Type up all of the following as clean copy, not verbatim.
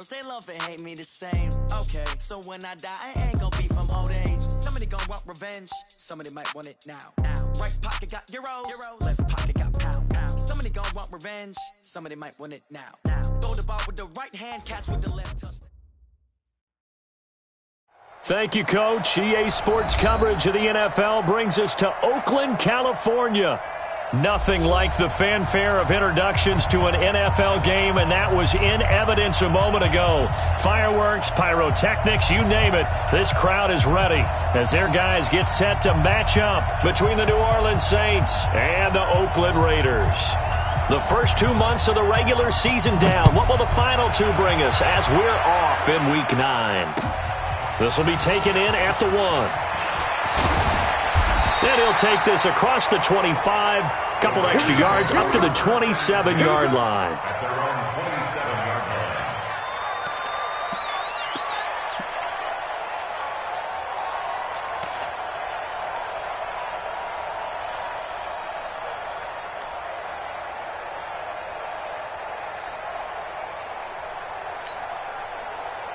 girls, they love and hate me the same. Okay, so when I die, I ain't gonna be from old age. Somebody gonna want revenge, somebody might want it now. Right pocket got euros, left pocket got pounds. Somebody gonna want revenge, somebody might want it now. Throw the ball with the right hand, catch with the left touch. Thank you, Coach. EA Sports coverage of the NFL brings us to Oakland, California. Nothing like the fanfare of introductions to an NFL game, and that was in evidence a moment ago. Fireworks, pyrotechnics, you name it. This crowd is ready as their guys get set to match up between the New Orleans Saints and the Oakland Raiders. The first 2 months of the regular season down. What will the final two bring us as we're off in Week 9? This will be taken in at the 1. And he'll take this across the 25, couple extra yards up to the 27-yard line.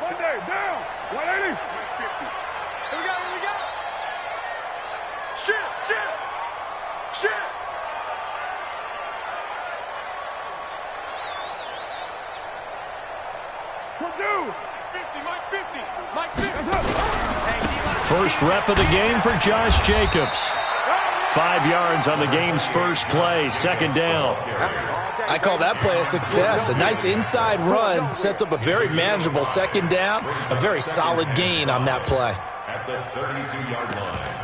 Monday, down, 180. Here we go, here we go. Shit. Purdue. 50, Mike 50. First rep of the game for Josh Jacobs. 5 yards on the game's first play, second down. I call that play a success. A nice inside run sets up a very manageable second down. A very solid gain on that play. At the 32-yard line.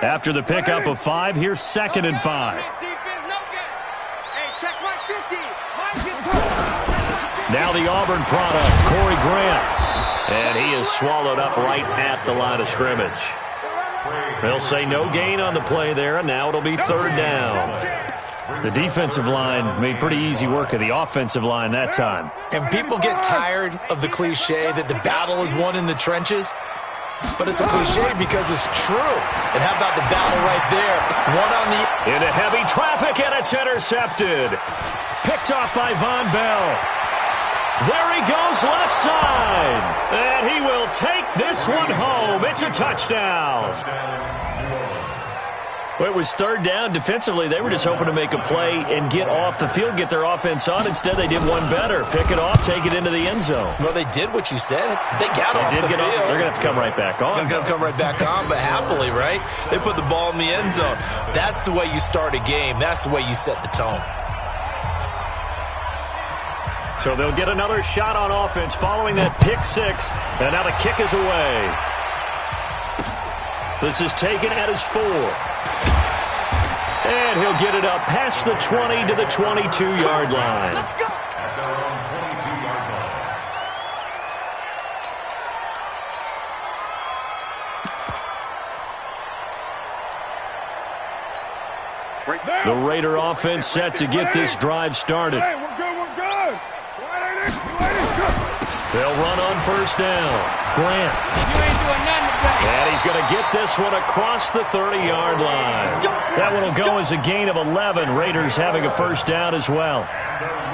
After the pickup of 5, here's 2nd and 5. Now the Auburn product, Corey Grant. And he is swallowed up right at the line of scrimmage. They'll say no gain on the play there, and now it'll be 3rd down. The defensive line made pretty easy work of the offensive line that time. And people get tired of the cliche that the battle is won in the trenches. But it's a cliche because it's true. And how about the battle right there? One on the... Into heavy traffic, and it's intercepted. Picked off by Von Bell. There he goes left side. And he will take this one home. It's a touchdown. Well, it was 3rd down. Defensively, they were just hoping to make a play and get off the field, get their offense on. Instead, they did one better. Pick it off, take it into the end zone. Well, they did what you said. They got off the field. They're going to have to come right back on. They're going to come right back on, but happily, right? They put the ball in the end zone. That's the way you start a game. That's the way you set the tone. So they'll get another shot on offense following that pick 6. And now the kick is away. This is taken at his 4. And he'll get it up past the 20 to the 22-yard line. The Raider offense set to get this drive started. Hey, we're good. They'll run on 1st down. Grant. You ain't doing nothing today. And he's going to get this one across the 30-yard line. That one will go as a gain of 11. Raiders having a 1st down as well.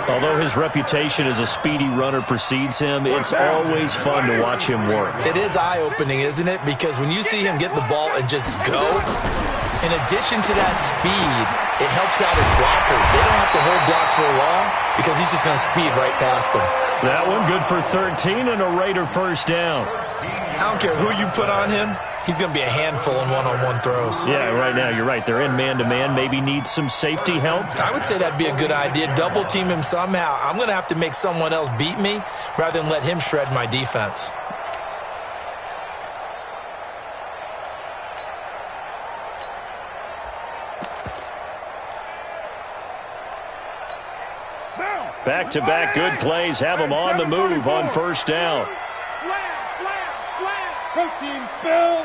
Although his reputation as a speedy runner precedes him, it's always fun to watch him work. It is eye-opening, isn't it? Because when you see him get the ball and just go, in addition to that speed, it helps out his blockers. They don't have to hold blocks for long because he's just going to speed right past them. That one good for 13 and a Raider 1st down. I don't care who you put on him. He's going to be a handful in one-on-one throws. Yeah, right now you're right. They're in man-to-man. Maybe need some safety help. I would say that'd be a good idea. Double team him somehow. I'm going to have to make someone else beat me rather than let him shred my defense. Back-to-back good plays have them on the move on 1st down. Slam. Protein spill.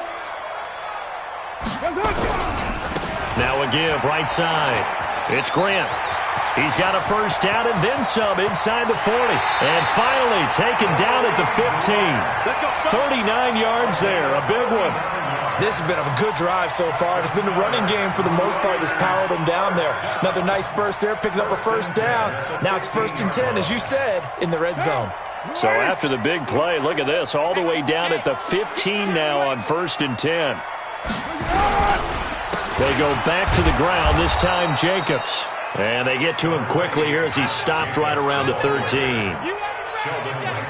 Now a give right side. It's Grant. He's got a 1st down and then some inside the 40. And finally taken down at the 15. 39 yards there, a big one. This has been a good drive so far. It's been the running game for the most part that's powered them down there. Another nice burst there, picking up a first down. Now it's 1st and 10, as you said, in the red zone. So after the big play, look at this, all the way down at the 15 now on 1st and 10. They go back to the ground, this time Jacobs. And they get to him quickly here as he stopped right around the 13.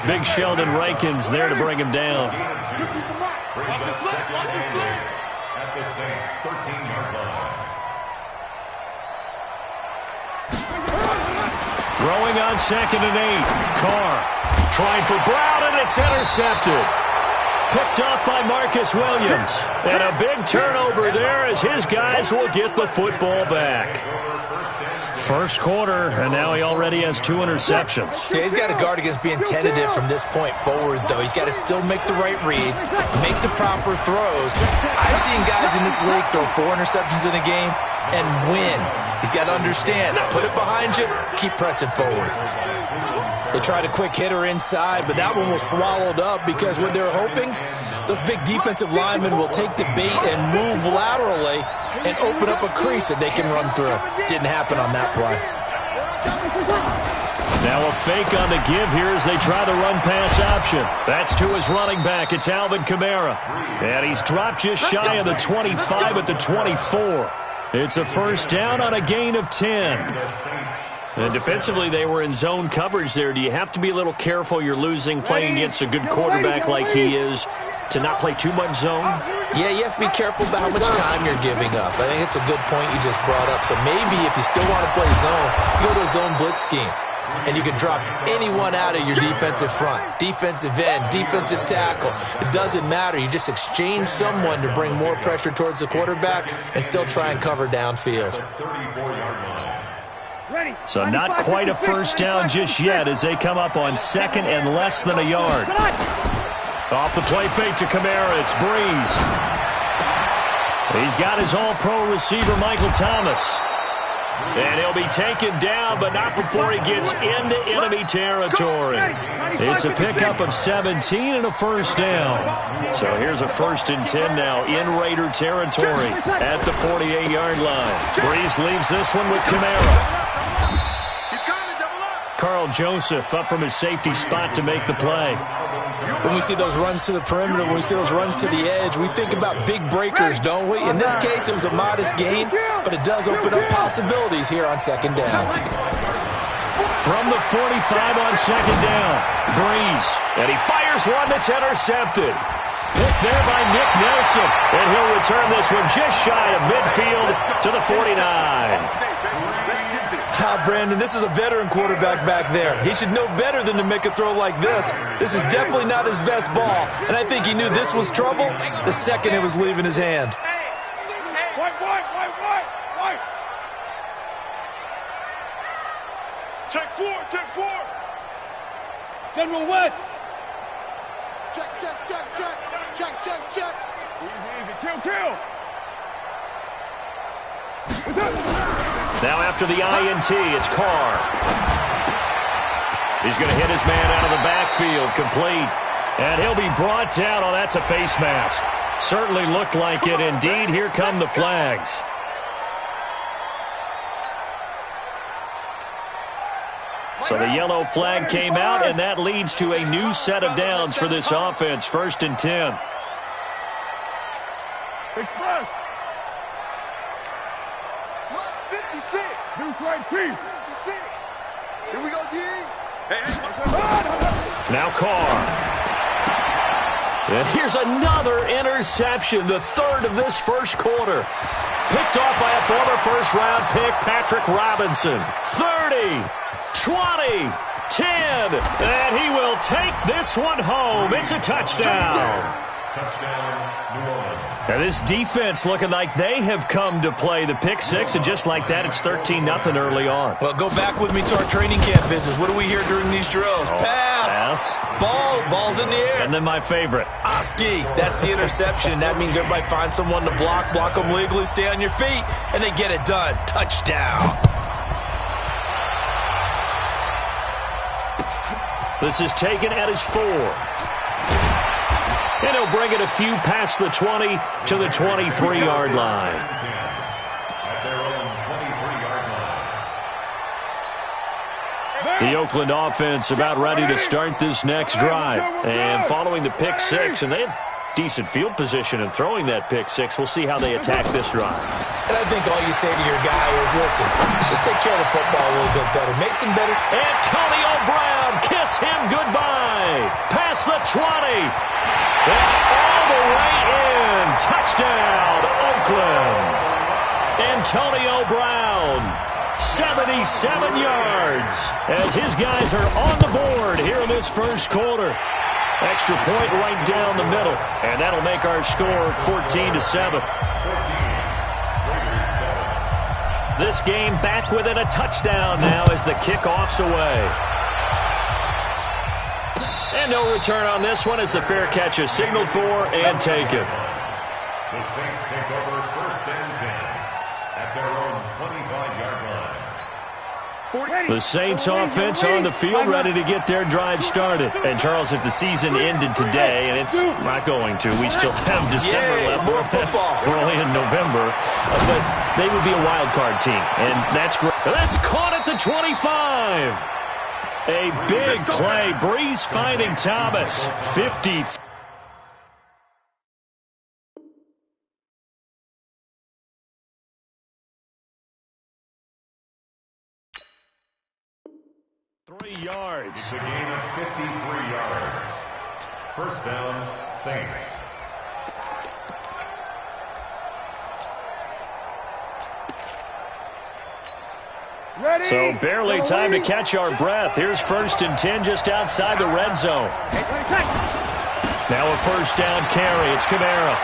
Big Sheldon Rankins there to bring him down. At the Saints' 13-yard line. Throwing on 2nd and 8. Carr trying for Brown, and it's intercepted. Picked off by Marcus Williams. And a big turnover there as his guys will get the football back. First quarter, and now he already has 2 interceptions. Yeah, he's got to guard against being tentative from this point forward, though. He's got to still make the right reads, make the proper throws. I've seen guys in this league throw 4 interceptions in a game and win. He's got to understand, put it behind you, keep pressing forward. They tried a quick hitter inside, but that one was swallowed up because what they're hoping, those big defensive linemen will take the bait and move laterally and open up a crease that they can run through. Didn't happen on that play. Now a fake on the give here as they try the run-pass option. That's to his running back. It's Alvin Kamara. And he's dropped just shy of the 25 at the 24. It's a first down on a gain of 10. And defensively, they were in zone coverage there. Do you have to be a little careful you're losing playing against a good quarterback like he is to not play too much zone? Yeah, you have to be careful about how much time you're giving up. I think it's a good point you just brought up. So maybe if you still want to play zone, you go to a zone blitz scheme. And you can drop anyone out of your defensive front. Defensive end, defensive tackle. It doesn't matter. You just exchange someone to bring more pressure towards the quarterback and still try and cover downfield. So not quite a first down just yet as they come up on 2nd and less than a yard. Off the play fake to Kamara, it's Breeze. He's got his all-pro receiver, Michael Thomas. And he'll be taken down, but not before he gets into enemy territory. It's a pickup of 17 and a first down. So here's a 1st and 10 now in Raider territory at the 48-yard line. Breeze leaves this one with Kamara. Carl Joseph up from his safety spot to make the play. When we see those runs to the perimeter, when we see those runs to the edge, we think about big breakers, don't we? In this case, it was a modest gain, but it does open up possibilities here on 2nd down. From the 45 on 2nd down, Breeze. And he fires one that's intercepted. Picked there by Nick Nelson. And he'll return this one just shy of midfield to the 49. Brandon, this is a veteran quarterback back there. He should know better than to make a throw like this. This is definitely not his best ball, and I think he knew this was trouble the second it was leaving his hand. Check 4. General West. Check. Easy. Kill. Now after the INT, it's Carr. He's going to hit his man out of the backfield, complete. And he'll be brought down. Oh, that's a face mask. Certainly looked like it. Indeed, here come the flags. So the yellow flag came out, and that leads to a new set of downs for this offense. 1st and 10. Express. 56. Deuce right, Chief. 56. Here we go, D. Now Carr. And here's another interception, the 3rd of this first quarter. Picked off by a former first-round pick, Patrick Robinson. 30, 20, 10, and he will take this one home. It's a touchdown. Touchdown, New Orleans. Now this defense looking like they have come to play. The pick six, and just like that, it's 13-0 early on. Well, go back with me to our training camp visits. What do we hear during these drills? Pass. Ball's in the air. And then my favorite. Oski, that's the interception. That means everybody finds someone to block them legally, stay on your feet, and they get it done. Touchdown. This is taken at his 4. And he'll bring it a few past the 20 to the 23-yard line. At their own 23-yard line. The Oakland offense about ready to start this next drive. And following the pick six, and they have decent field position in throwing that pick six. We'll see how they attack this drive. And I think all you say to your guy is, listen, let's just take care of the football a little bit better. Makes him better. Antonio Brown, kiss him goodbye. Past the 20. And all the way in. Touchdown, Oakland. Antonio Brown, 77 yards, as his guys are on the board here in this first quarter. Extra point right down the middle, and that'll make our score 14-7. This game back within a touchdown now as the kickoff's away. And no return on this one as the fair catch is signaled for and taken. The Saints take over first and 10 at their own 25-yard line. The Saints offense on the field ready to get their drive started. And, Charles, if the season ended today, and it's not going to, we still have December left. More football. We're only in November. But they would be a wild card team, and that's great. That's caught at the 25. A big play. Breeze finding Thomas. 50. Yards. It's a gain of 53 yards. First down, Saints. Ready? So barely time to catch our breath. Here's first and 10 just outside the red zone. Now a first down carry. It's Kamara.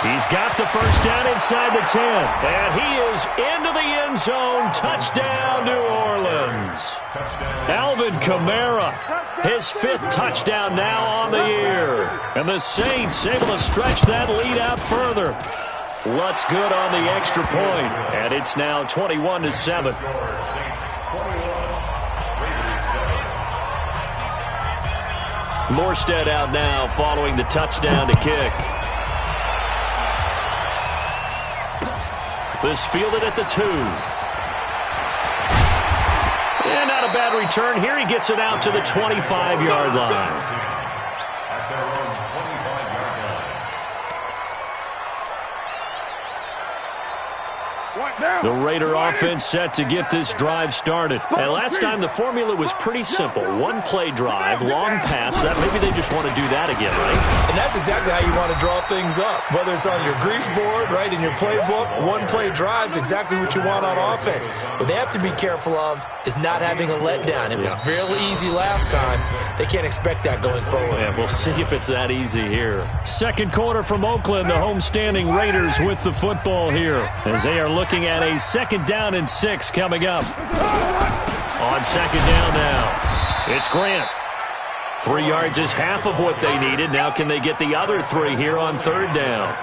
He's got the first down inside the 10. And he is into the end zone. Touchdown, New Orleans. Alvin Kamara, his fifth touchdown now on the year. And the Saints able to stretch that lead out further. Lutz good on the extra point. And it's now 21-7. Morstead out now following the touchdown to kick. This fielded at the 2. And not a bad return here. He gets it out to the 25-yard line. At their own 25-yard line. The Raider offense set to get this drive started. And last time the formula was pretty simple. One play drive, long pass. That maybe they just want to do that again, right? And that's exactly how you want to draw things up. Whether it's on your grease board, right, in your playbook, one play drive is exactly what you want on offense. What they have to be careful of is not having a letdown. It was fairly easy last time. They can't expect that going forward. Yeah, we'll see if it's that easy here. Second quarter from Oakland, the homestanding Raiders with the football here as they are looking at a second down and 6 coming up. On second down now, it's Grant. 3 yards is half of what they needed. Now can they get the other 3 here on third down?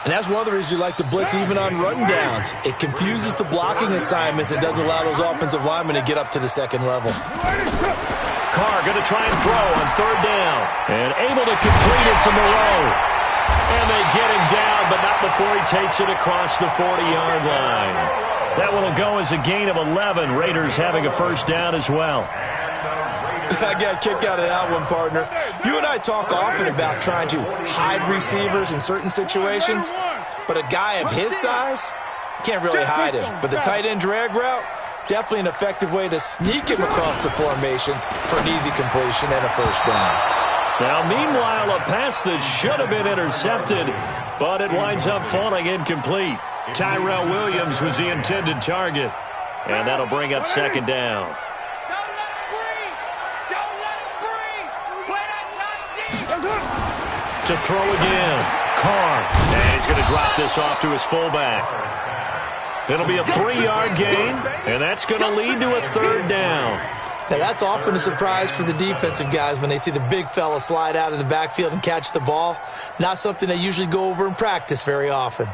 And that's one of the reasons you like to blitz even on run downs. It confuses the blocking assignments. It doesn't allow those offensive linemen to get up to the second level. Carr going to try and throw on third down. And able to complete it to Moreau. And they get him down, but not before he takes it across the 40-yard line. That one will go as a gain of 11. Raiders having a first down as well. I got a kick out of that one, partner. You and I talk often about trying to hide receivers in certain situations, but a guy of his size can't really hide him. But the tight end drag route, definitely an effective way to sneak him across the formation for an easy completion and a first down. Now, meanwhile, a pass that should have been intercepted, but it winds up falling incomplete. Tyrell Williams was the intended target, and that'll bring up second down. To throw again, Carr, and he's going to drop this off to his fullback. It'll be a 3-yard gain, and that's going to lead to a third down. Now, that's often a surprise for the defensive guys when they see the big fella slide out of the backfield and catch the ball. Not something they usually go over in practice very often.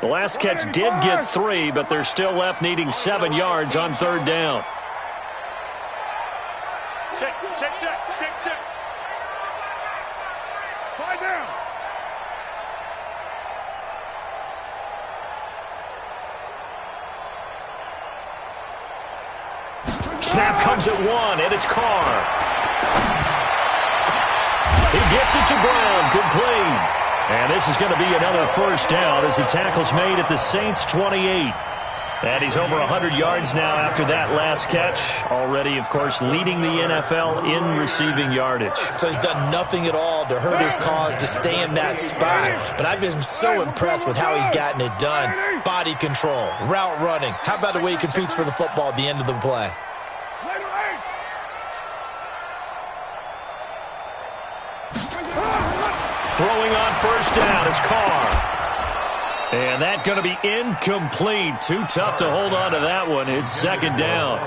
The last catch did get 3, but they're still left needing 7 yards on third down. Check. snap comes at 1, and it's Carr. He gets it to Brown, complete. And this is going to be another first down as the tackle's made at the Saints' 28. And he's over 100 yards now after that last catch. Already, of course, leading the NFL in receiving yardage. So he's done nothing at all to hurt his cause, to stay in that spot. But I've been so impressed with how he's gotten it done. Body control, route running. How about the way he competes for the football at the end of the play? Throwing on first down is Carr. And that's going to be incomplete. Too tough to hold on to that one. It's second down.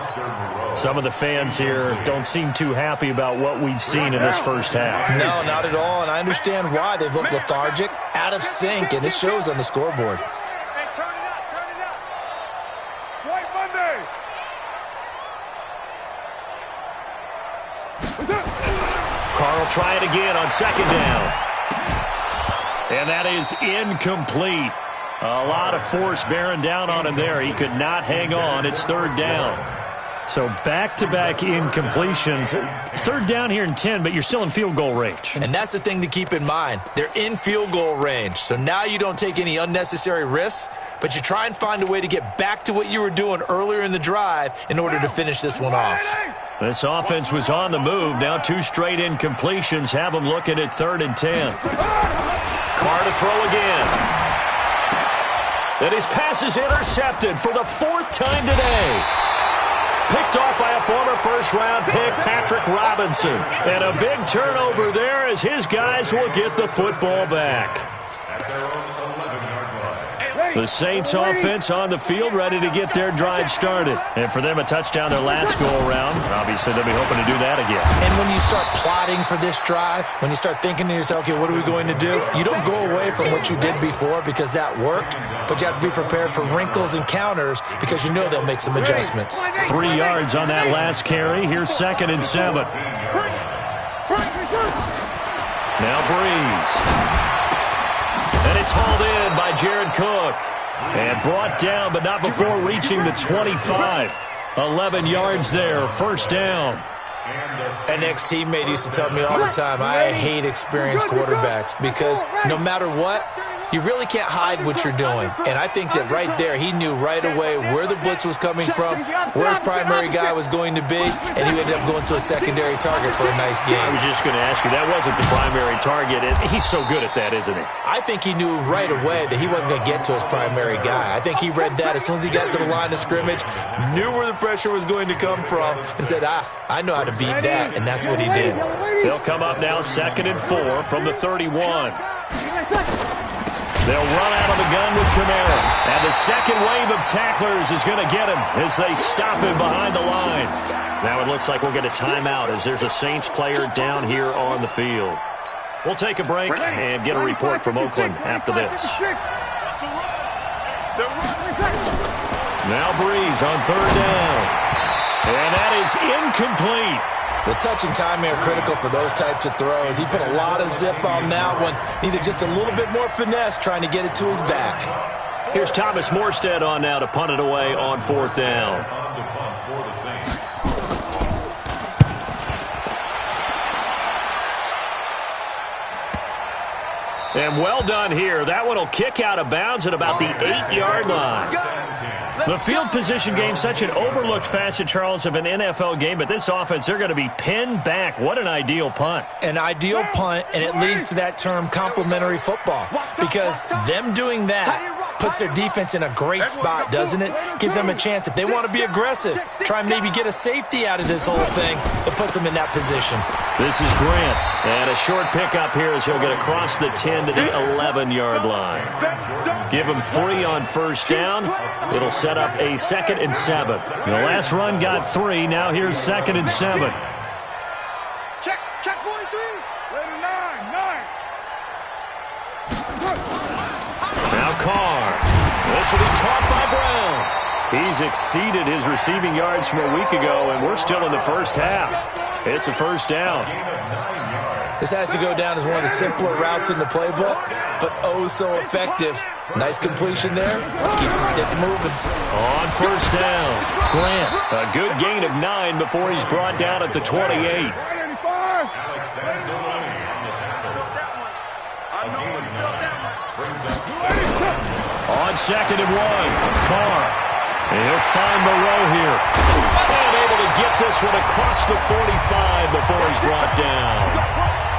Some of the fans here don't seem too happy about what we've seen in this first half. No, not at all, and I understand why. They've looked lethargic, out of sync, and it shows on the scoreboard. Hey, turn it up, turn it up. White Monday. Carr will try it again on second down. And that is incomplete. A lot of force bearing down on him there. He could not hang on. It's third down. So back-to-back incompletions. Third down here in 10, but you're still in field goal range. And that's the thing to keep in mind. They're in field goal range. So now you don't take any unnecessary risks, but you try and find a way to get back to what you were doing earlier in the drive in order to finish this one off. This offense was on the move. Now 2 straight incompletions have them looking at 3rd and 10. Carr to throw again. And his pass is intercepted for the 4th time today. Picked off by a former first-round pick, Patrick Robinson. And a big turnover there as his guys will get the football back. At their own 11-yard line. The Saints offense on the field, ready to get their drive started. And for them, a touchdown their last go-around. Obviously, they'll be hoping to do that again. And when you start plotting for this drive, when you start thinking to yourself, okay, what are we going to do? You don't go away from what you did before because that worked, but you have to be prepared for wrinkles and counters because you know they'll make some adjustments. 3 yards on that last carry. Here's 2nd and 7. Now Breeze. And it's hauled in by Jared Cook. And brought down, but not before reaching the 25. 11 yards there, first down. An ex-teammate used to tell me all the time, I hate experienced quarterbacks because no matter what, you really can't hide what you're doing. And I think that right there, he knew right away where the blitz was coming from, where his primary guy was going to be, and he ended up going to a secondary target for a nice game. I was just going to ask you, that wasn't the primary target. He's so good at that, isn't he? I think he knew right away that he wasn't going to get to his primary guy. I think he read that as soon as he got to the line of scrimmage, knew where the pressure was going to come from, and said, I know how to beat that, and that's what he did. They'll come up now 2nd and 4 from the 31. They'll run out of the gun with Kamara. And the second wave of tacklers is going to get him as they stop him behind the line. Now it looks like we'll get a timeout as there's a Saints player down here on the field. We'll take a break and get a report from Oakland after this. Now Breeze on 3rd down. And that is incomplete. Well, touch and timing are critical for those types of throws. He put a lot of zip on that one. Needed just a little bit more finesse trying to get it to his back. Here's Thomas Morstead on now to punt it away on 4th down. And well done here. That one will kick out of bounds at about the 8-yard line. The field position game, such an overlooked facet, Charles, of an NFL game, but this offense, they're going to be pinned back. What an ideal punt. An ideal punt, and it leads to that term complementary football, because them doing that puts their defense in a great spot, doesn't it? Gives them a chance. If they want to be aggressive, try and maybe get a safety out of this whole thing, it puts them in that position. This is Grant, and a short pickup here as he'll get across the 10 to the 11-yard line. Give him 3 on first down. It'll set up a 2nd and 7. The last run got 3. Now here's 2nd and 7. Check 43. Ready, 9. Now Carr. This will be caught by Brown. He's exceeded his receiving yards from a week ago, and we're still in the first half. It's a first down. Gain of 9 yards. This has to go down as one of the simpler routes in the playbook, but oh so effective. Nice completion there. Keeps the sticks moving. On first down, Grant, a good gain of 9 before he's brought down at the 28. On 2nd and 1, Carr. He'll find Moreau here. And able to get this one across the 45 before he's brought down.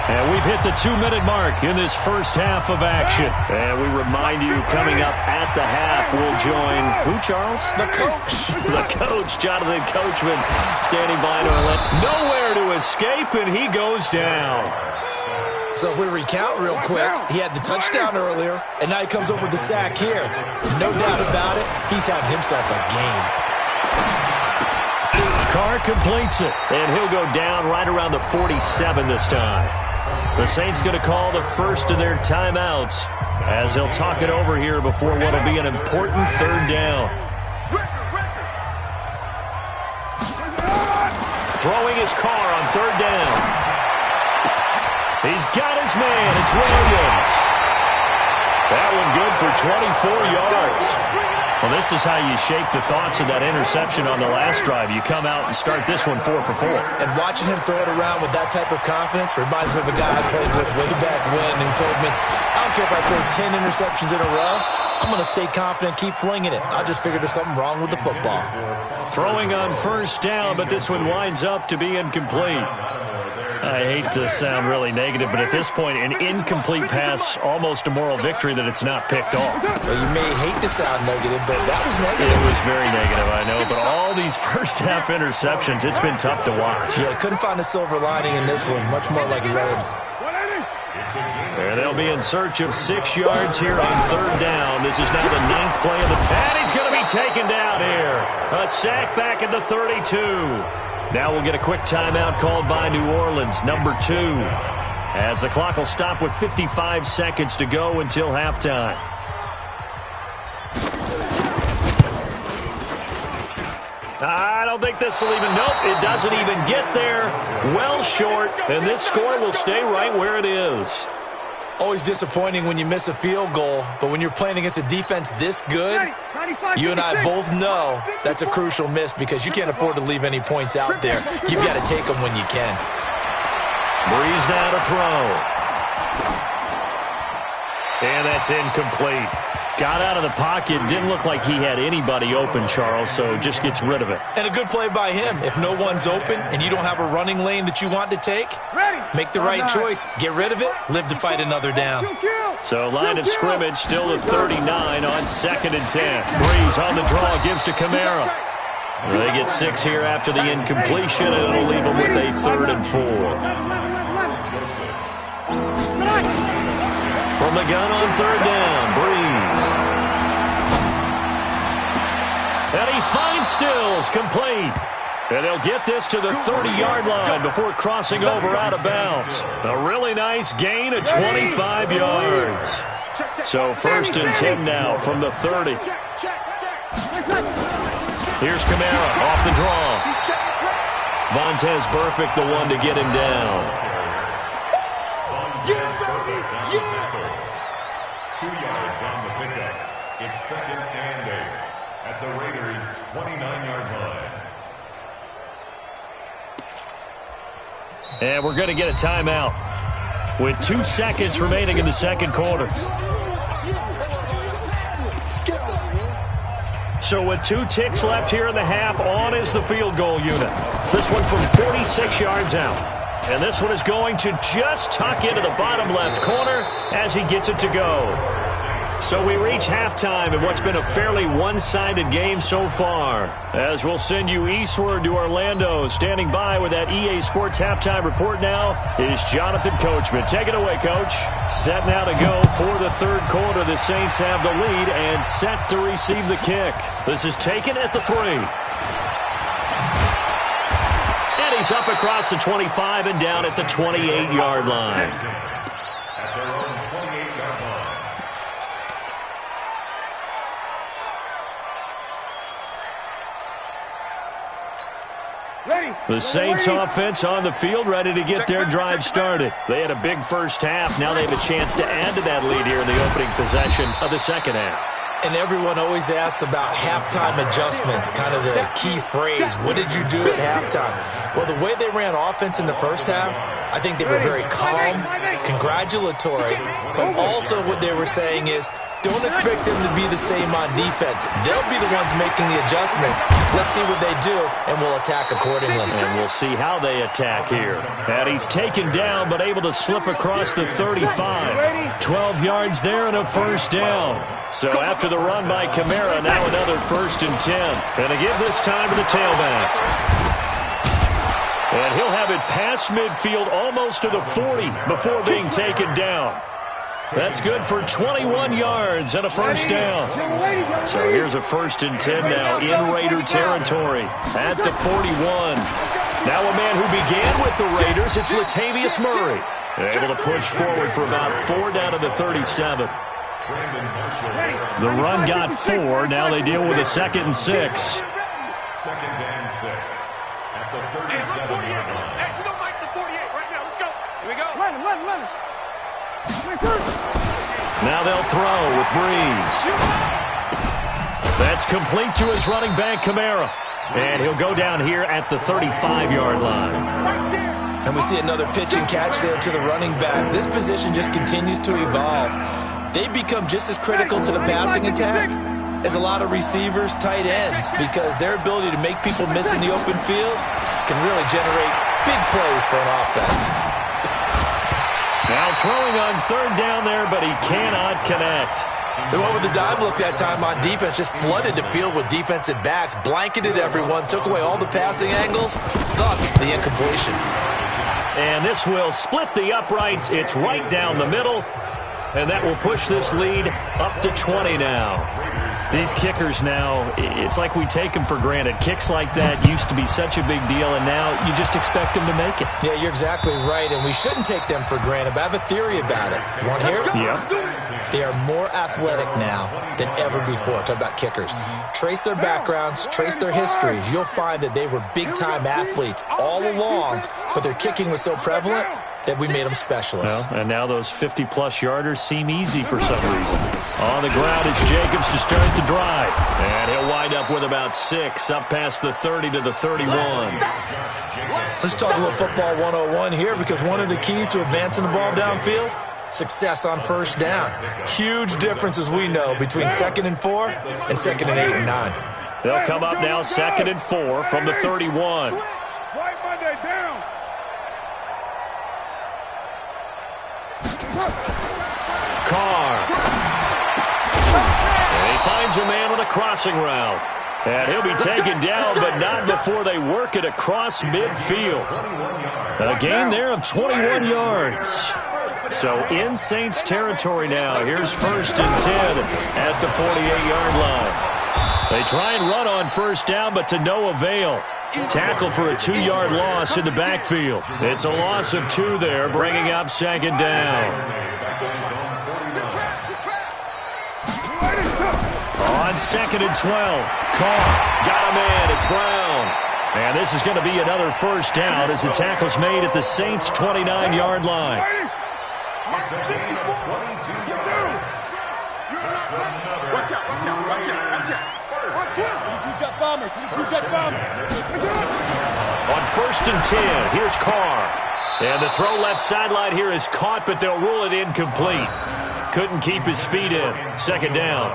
And we've hit the 2-minute mark in this first half of action. And we remind you, coming up at the half, we'll join who, Charles? The coach. The coach, Jonathan Coachman, standing by to let nowhere to escape, and he goes down. So if we recount real quick, he had the touchdown earlier, and now he comes up with the sack here. No doubt about it, he's having himself a game. Carr completes it, and he'll go down right around the 47 this time. The Saints going to call the first of their timeouts as they'll talk it over here before what will be an important 3rd down. Throwing his Carr on 3rd down. He's got his man. It's Williams. That one good for 24 yards. Well, this is how you shape the thoughts of that interception on the last drive. You come out and start this one 4 for 4. And watching him throw it around with that type of confidence reminds me of a guy I played with way back when who told me, I don't care if I throw 10 interceptions in a row. I'm going to stay confident, keep flinging it. I just figured there's something wrong with the football. Throwing on first down, but this one winds up to be incomplete. I hate to sound really negative, but at this point, an incomplete pass, almost a moral victory that it's not picked off. Well, you may hate to sound negative, but that was negative. It was very negative, I know, but all these first-half interceptions, it's been tough to watch. Yeah, couldn't find a silver lining in this one, much more like lead. And they'll be in search of 6 yards here on 3rd down. This is now the 9th play of the pass. He's going to be taken down here. A sack back at the 32. Now we'll get a quick timeout called by New Orleans, number 2, as the clock will stop with 55 seconds to go until halftime. I don't think this will even, nope, it doesn't even get there. Well short, and this score will stay right where it is. Always disappointing when you miss a field goal, but when you're playing against a defense this good, you and I both know that's a crucial miss because you can't afford to leave any points out there. You've got to take them when you can. Breeze now to throw. And that's incomplete. Got out of the pocket. Didn't look like he had anybody open, Charles, so just gets rid of it. And a good play by him. If no one's open and you don't have a running lane that you want to take, make the right choice. Get rid of it. Live to fight another down. So line of scrimmage still at 39 on 2nd and 10. Breeze on the draw, gives to Kamara. They get 6 here after the incompletion, and it'll leave them with a 3rd and 4. From the gun on 3rd down, Breeze. And he finds Stills, complete. And they'll get this to the 30-yard line before crossing over out of bounds. A really nice gain of 25 yards. So 1st and 10 now from the 30. Here's Kamara off the draw. Vontez Burfict, the one to get him down. 2 yards on the pickup. It's 2nd and 8 at the Raiders' 29-yard line. And we're going to get a timeout with 2 seconds remaining in the 2nd quarter. So with 2 ticks left here in the half, on is the field goal unit. This one from 46 yards out. And this one is going to just tuck into the bottom left corner as he gets it to go. So we reach halftime in what's been a fairly one-sided game so far. As we'll send you eastward to Orlando. Standing by with that EA Sports halftime report now is Jonathan Coachman. Take it away, Coach. Set now to go for the 3rd quarter. The Saints have the lead and set to receive the kick. This is taken at the 3. And he's up across the 25 and down at the 28-yard line. At their own 28-yard line. The Saints offense on the field, ready to get their drive started. They had a big first half. Now they have a chance to add to that lead here in the opening possession of the second half. And everyone always asks about halftime adjustments, kind of the key phrase. What did you do at halftime? Well, the way they ran offense in the first half, I think they were very calm, congratulatory, but also what they were saying is, don't expect them to be the same on defense. They'll be the ones making the adjustments. Let's see what they do, and we'll attack accordingly. And we'll see how they attack here. And he's taken down, but able to slip across the 35. 12 yards there and a first down. So after the run by Kamara, now another 1st and 10. And to give this time to the tailback. And he'll have it past midfield, almost to the 40, before being taken down. That's good for 21 yards and a first down. So here's a 1st and 10 now in Raider territory at the 41. Now a man who began with the Raiders, it's Latavius Murray. Able to push forward for about 4 down to the 37. The run got 4. Now they deal with a 2nd and 6. 2nd and 6 at the 37-yard line. Hey, we don't like the 48 right now. Let's go. Here we go. 11. Now they'll throw with Breeze. That's complete to his running back, Kamara. And he'll go down here at the 35-yard line. And we see another pitch and catch there to the running back. This position just continues to evolve. They become just as critical to the passing attack as a lot of receivers, tight ends, because their ability to make people miss in the open field can really generate big plays for an offense. Now throwing on 3rd down there, but he cannot connect. The one with the dime look that time on defense just flooded the field with defensive backs, blanketed everyone, took away all the passing angles, thus the incompletion. And this will split the uprights. It's right down the middle, and that will push this lead up to 20 now. These kickers now, it's like we take them for granted. Kicks like that used to be such a big deal, and now you just expect them to make it. Yeah, you're exactly right, and we shouldn't take them for granted, but I have a theory about it. You want to hear it? Yeah. They are more athletic now than ever before. Talk about kickers. Trace their backgrounds, trace their histories. You'll find that they were big-time athletes all along, but their kicking was so prevalent that we made them specialists. Well, and now those 50-plus yarders seem easy for some reason. On the ground, it's Jacobs to start the drive. And he'll wind up with about 6, up past the 30 to the 31. Let's talk a little football 101 here, because one of the keys to advancing the ball downfield, success on 1st down. Huge difference, as we know, between 2nd and 4 and 2nd and 8 and 9. They'll come up now 2nd and 4 from the 31. White Monday down. Carr. And he finds a man on a crossing route. And he'll be taken down, but not before they work it across midfield. A gain there of 21 yards. So in Saints territory now. Here's 1st and 10 at the 48-yard line. They try and run on 1st down, but to no avail. Tackle for a 2-yard loss in the backfield. It's a loss of 2 there, bringing up 2nd down. On 2nd and 12, Carr got him in. It's Brown. And this is going to be another 1st down as the tackle's made at the Saints' 29-yard line. Watch out. On 1st and 10, here's Carr. And the throw left sideline here is caught, but they'll rule it incomplete. Couldn't keep his feet in. 2nd down.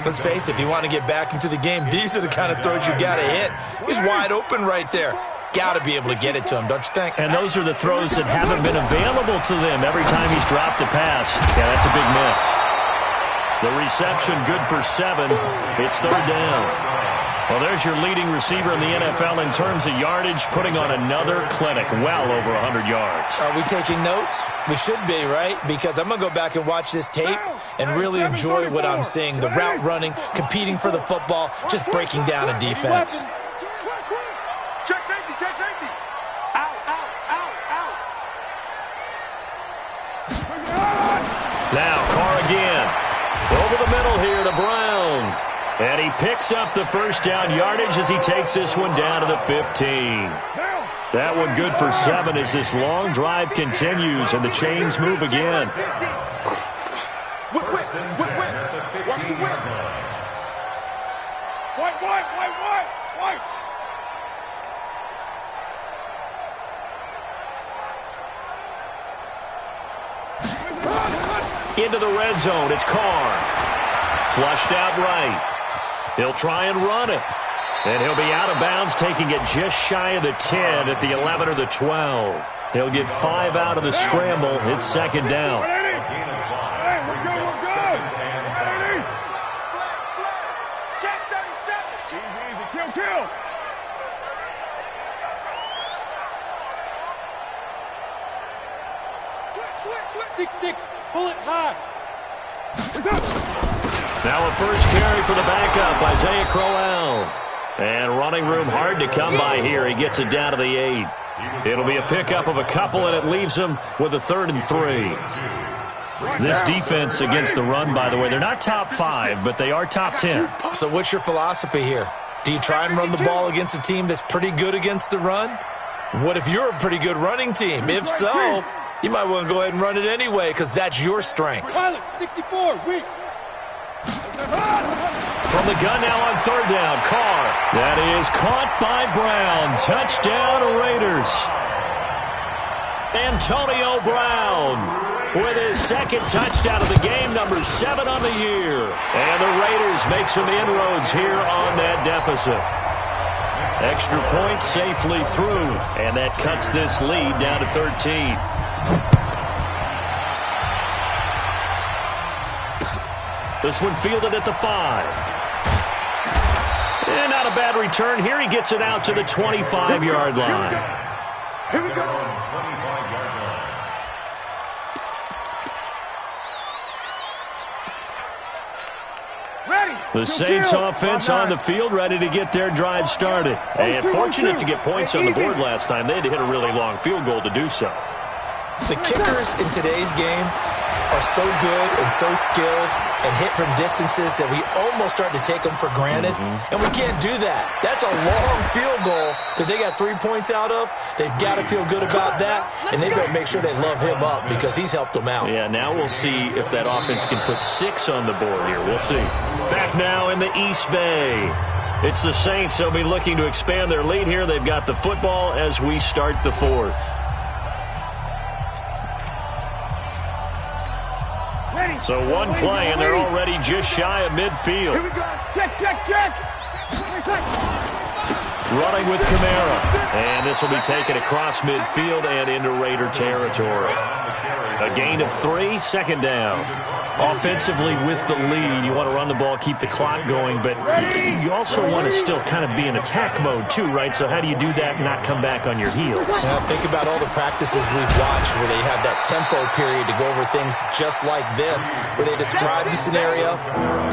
Let's face it, if you want to get back into the game, these are the kind of throws you got to hit. He's wide open right there. Got to be able to get it to him, don't you think? And those are the throws that haven't been available to them every time he's dropped a pass. Yeah, that's a big miss. The reception good for 7. It's 3rd down. Well, there's your leading receiver in the NFL in terms of yardage, putting on another clinic, well over 100 yards. Are we taking notes? We should be, right? Because I'm going to go back and watch this tape and really enjoy what I'm seeing. The route running, competing for the football, just breaking down a defense. Check safety. Out. Now, Carr again. Over the middle here to Brown. And he picks up the first down yardage as he takes this one down to the 15. That one good for 7 as this long drive continues and the chains move again. Watch the whip. White. Into the red zone, it's Carr. Flushed out right. He'll try and run it. And he'll be out of bounds, taking it just shy of the 10 at the 11 or the 12. He'll get 5 out of the scramble. It's second down. Hey, we're good. Check 37. Easy. Kill. Switch. 6-6. Pull it high. Now a first carry for the backup, Isaiah Crowell. And running room hard to come by here. He gets it down to the 8. It'll be a pickup of a couple, and it leaves him with a 3rd and 3. This defense against the run, by the way, they're not top 5, but they are top 10. So what's your philosophy here? Do you try and run the ball against a team that's pretty good against the run? What if you're a pretty good running team? If so, you might want to go ahead and run it anyway because that's your strength. 64, weak. From the gun now on 3rd down, Carr. That is caught by Brown. Touchdown, Raiders. Antonio Brown with his 2nd touchdown of the game, number 7 on the year. And the Raiders make some inroads here on that deficit. Extra point safely through, and that cuts this lead down to 13. This one fielded at the 5. And not a bad return here. He gets it out to the 25-yard line. Here we go. 25-yard line. Ready. The Saints offense on the field, ready to get their drive started. And fortunate to get points on the board last time. They had to hit a really long field goal to do so. The kickers in today's game are so good and so skilled and hit from distances that we almost start to take them for granted. And we can't do that. That's a long field goal that they got 3 points out of. They've got to feel good about that, and they better make sure they love him up because he's helped them out. Yeah, now we'll see if that offense can put 6 on the board here. We'll see. Back now in the East Bay. It's the Saints. They'll be looking to expand their lead here. They've got the football as we start the 4th. So one play, and they're already just shy of midfield. Here we go. Check. Running with Kamara. And this will be taken across midfield and into Raider territory. A gain of 3, second down. Offensively with the lead, you want to run the ball, keep the clock going, but you also want to still kind of be in attack mode too, right? So how do you do that and not come back on your heels? Yeah, think about all the practices we've watched where they have that tempo period to go over things just like this, where they describe the scenario,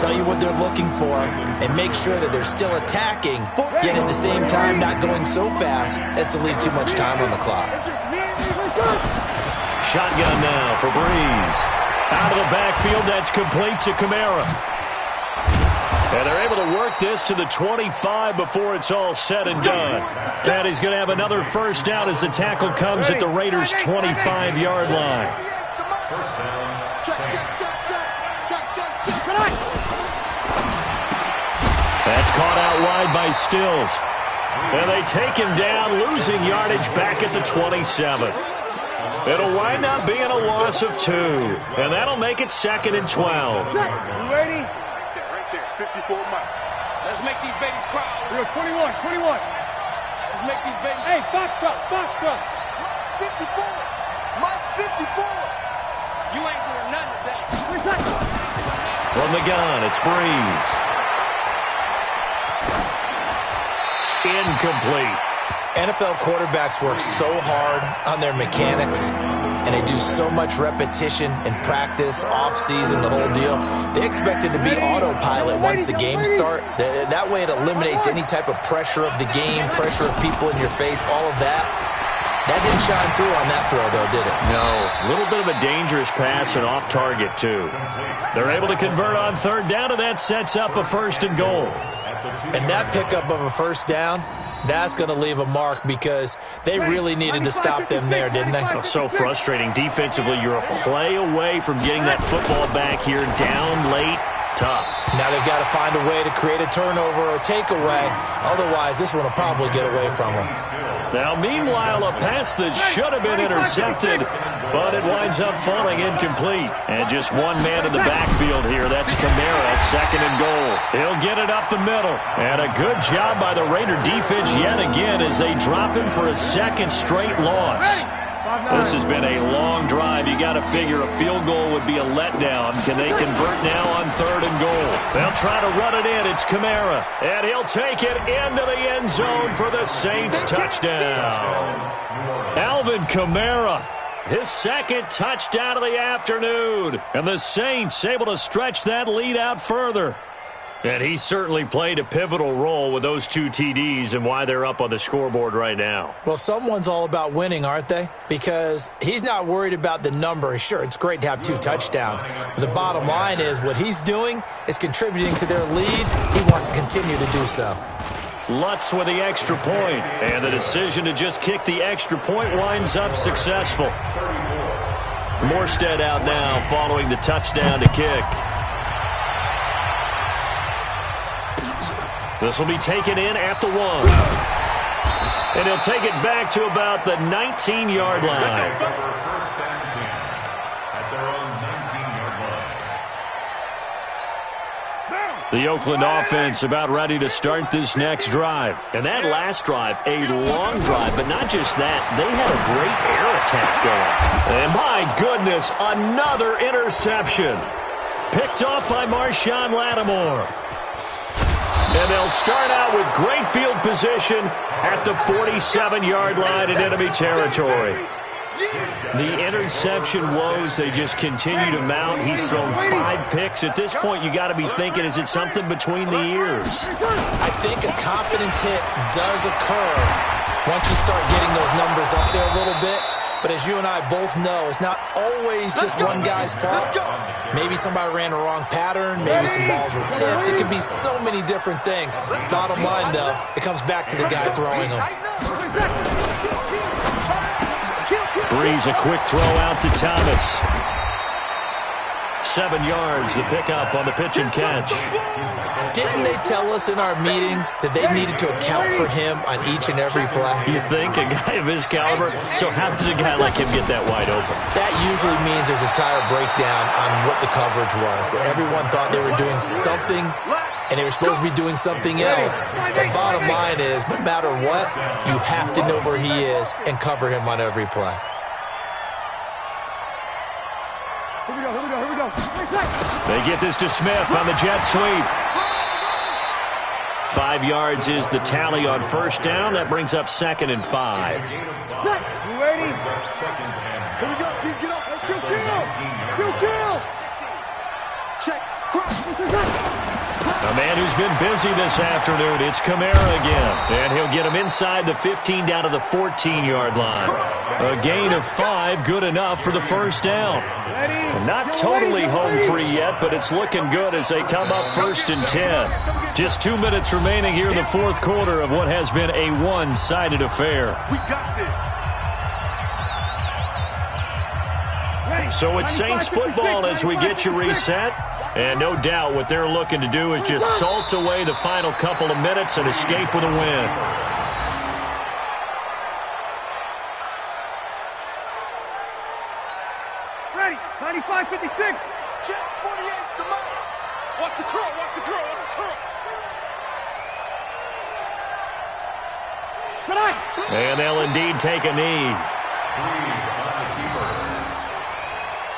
tell you what they're looking for, and make sure that they're still attacking, yet at the same time not going so fast as to leave too much time on the clock. Shotgun now for Breeze. Out of the backfield, that's complete to Kamara. And they're able to work this to the 25 before it's all said and done. And he's going to have another first down as the tackle comes at the Raiders' 25-yard line. First down. That's caught out wide by Stills. And they take him down, losing yardage back at the 27. It'll wind up being a loss of 2. And that'll make it 2nd and 12. You ready? Right there. 54 miles. Let's make these babies cry. We're 21. Let's make these babies. Hey, Foxtrot. 54. Mike 54. You ain't doing nothing today. From the gun, it's Breeze. Incomplete. NFL quarterbacks work so hard on their mechanics, and they do so much repetition and practice, off-season, the whole deal. They expect it to be autopilot once the games start. That way it eliminates any type of pressure of the game, pressure of people in your face, all of that. That didn't shine through on that throw, though, did it? No. A little bit of a dangerous pass and off target, too. They're able to convert on third down, and that sets up a 1st and goal. And that pickup of a 1st down, that's going to leave a mark because they really needed to stop them there, didn't they? Oh, so frustrating. Defensively, you're a play away from getting that football back here down late. Tough. Now they've got to find a way to create a turnover or takeaway. Otherwise, this one will probably get away from them. Now, meanwhile, a pass that should have been intercepted, but it winds up falling incomplete. And just one man in the backfield here. That's Kamara, 2nd and goal. He'll get it up the middle. And a good job by the Raider defense yet again as they drop him for a 2nd straight loss. This has been a long drive. You got to figure a field goal would be a letdown. Can they convert now on 3rd and goal? They'll try to run it in. It's Kamara. And he'll take it into the end zone for the Saints touchdown. Alvin Kamara, his 2nd touchdown of the afternoon. And the Saints able to stretch that lead out further. And he certainly played a pivotal role with those 2 TDs and why they're up on the scoreboard right now. Well, someone's all about winning, aren't they? Because he's not worried about the number. Sure, it's great to have 2 touchdowns. But the bottom line is what he's doing is contributing to their lead. He wants to continue to do so. Lutz with the extra point. And the decision to just kick the extra point winds up successful. Morstead out now following the touchdown to kick. This will be taken in at the 1. And he'll take it back to about the 19-yard line. The Oakland offense about ready to start this next drive. And that last drive, a long drive, but not just that. They had a great air attack going. And my goodness, another interception. Picked off by Marshawn Lattimore. And they'll start out with great field position at the 47-yard line in enemy territory. The interception woes, they just continue to mount. He's thrown 5 picks. At this point, you got to be thinking, is it something between the ears? I think a confidence hit does occur once you start getting those numbers up there a little bit. But as you and I both know, it's not always just one guy's fault. Maybe somebody ran the wrong pattern. Maybe some balls were tipped. It can be so many different things. Bottom line, though, it comes back to the guy throwing them. Breeze, a quick throw out to Thomas. 7 yards, the pickup on the pitch and catch. Didn't they tell us in our meetings that they needed to account for him on each and every play? You think? A guy of his caliber? So how does a guy like him get that wide open? That usually means there's a tire breakdown on what the coverage was. Everyone thought they were doing something, and they were supposed to be doing something else. The bottom line is, no matter what, you have to know where he is and cover him on every play. Here we go. They get this to Smith on the jet sweep. 5 yards is the tally on 1st down. That brings up 2nd and 5. You ready? Here we go. Get up. Kill. Check. A man who's been busy this afternoon. It's Kamara again. And he'll get him inside the 15 down to the 14-yard line. A gain of 5, good enough for the 1st down. Not totally home free yet, but it's looking good as they come up 1st and 10. Just 2 minutes remaining here in the 4th quarter of what has been a one-sided affair. We got this. So it's Saints football as we get you reset. And no doubt what they're looking to do is just salt away the final couple of minutes and escape with a win. Ready. 95-56. Check. 48's the mark. Watch the curl. And they'll indeed take a knee. Breeze on the keeper.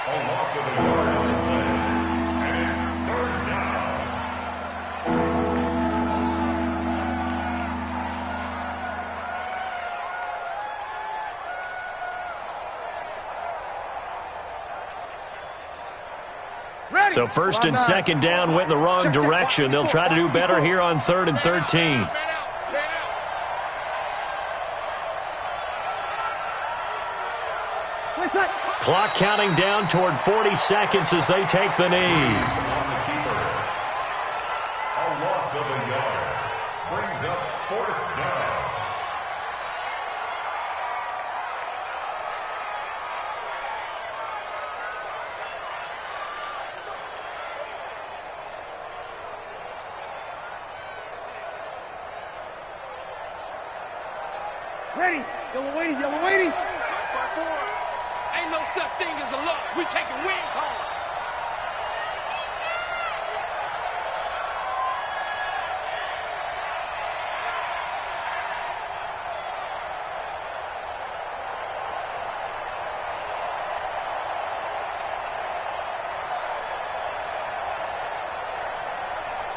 A loss of a yard on the play. And it's 3rd down. Ready. So 1st and 2nd down went in the wrong direction. They'll try to do better here on 3rd and 13. Clock counting down toward 40 seconds as they take the knee. On the keeper. A loss of a yard. Brings up 4th down. Ready. Yellow 80. 5-4. Ain't no such thing as a loss. We taking wins home.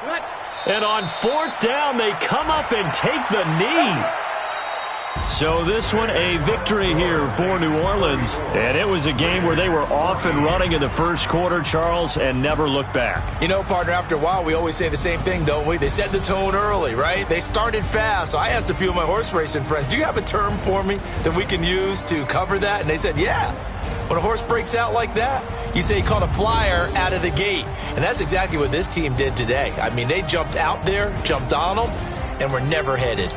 What? And on 4th down, they come up and take the knee. So this one, a victory here for New Orleans. And it was a game where they were off and running in the first quarter, Charles, and never looked back. You know, partner, after a while, we always say the same thing, don't we? They set the tone early, right? They started fast. So I asked a few of my horse racing friends, do you have a term for me that we can use to cover that? And they said, yeah. When a horse breaks out like that, you say he caught a flyer out of the gate. And that's exactly what this team did today. I mean, they jumped out there, jumped on them, and were never headed.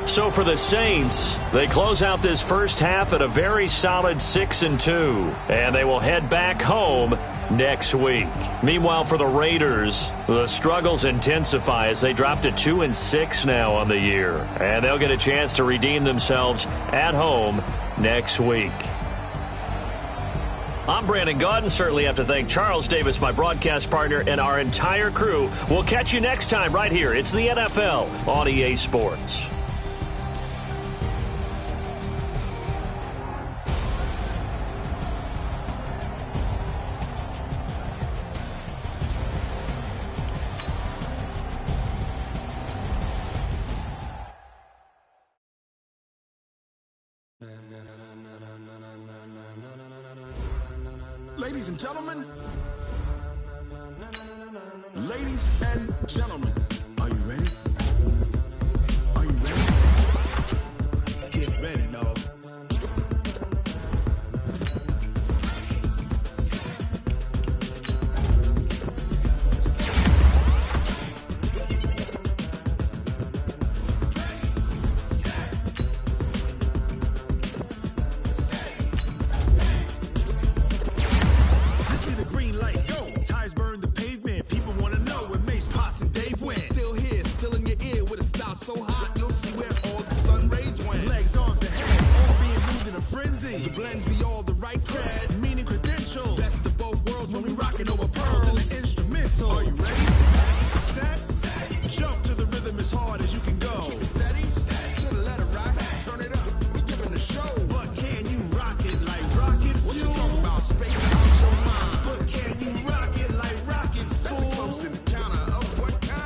So for the Saints, they close out this first half at a very solid 6-2, and they will head back home next week. Meanwhile, for the Raiders, the struggles intensify as they drop to 2-6 now on the year, and they'll get a chance to redeem themselves at home next week. I'm Brandon Gaudin. Certainly have to thank Charles Davis, my broadcast partner, and our entire crew. We'll catch you next time right here. It's the NFL on EA Sports. Ladies and gentlemen, are you ready? Are you ready? Get ready, dog. So hot, you'll see where all the sun rays went. Legs, arms, and hands, all being moved in a frenzy. The blends be all the right cred, meaning credentials. Best of both worlds when we rockin' over pearls and the instrumental. Are you ready? Set, jump to the rhythm as hard as you can go. Keep it steady, to the letter rock, turn it up. We giving the show, but can you rock it like rocket? What you talking about? Space out your mind. But can you rock it like rockets? That's a close encounter of what kind?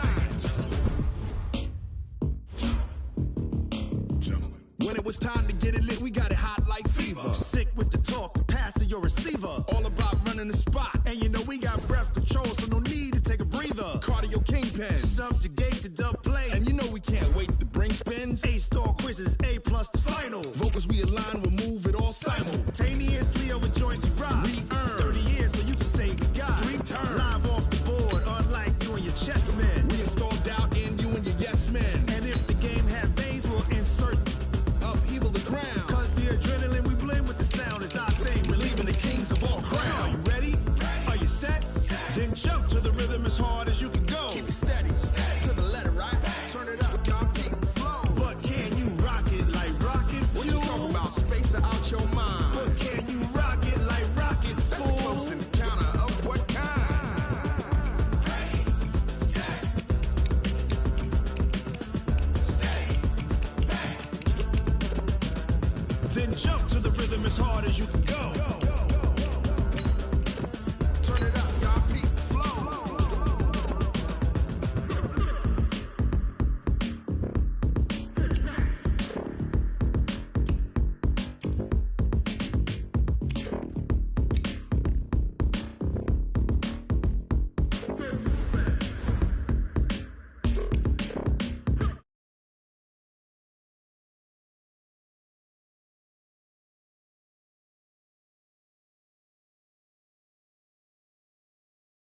When it was time to get it lit, we got it hot like fever. Sick with the talk, pass to your receiver. All about running the spot. And you know we got breath control, so no need to take a breather. Cardio kingpin, subjugate the dub play. And you know we can't wait to bring spins. A-star quizzes, A+ the final. Vocals we align, we'll move it all simultaneously over joints we rock. We earn 30 years so you can say we got 3 turns. Live off the board, unlike you and your chess men. We install doubt in you and your yes men. And if the game had veins, we'll insert upheaval the crown. Cause the adrenaline we blend with the sound is our thing. We're leaving the kings of all crowns. Are you ready? Are you set? Then jump to the rhythm as hard as you can go. Keep it steady, to the letter right. Turn it up, y'all keep the flow. But can you rock it like rocket fuel? What you talking about? Space out your mind. But can you rock it like rockets? That's a close encounter of what kind? Then jump to the rhythm as hard as you can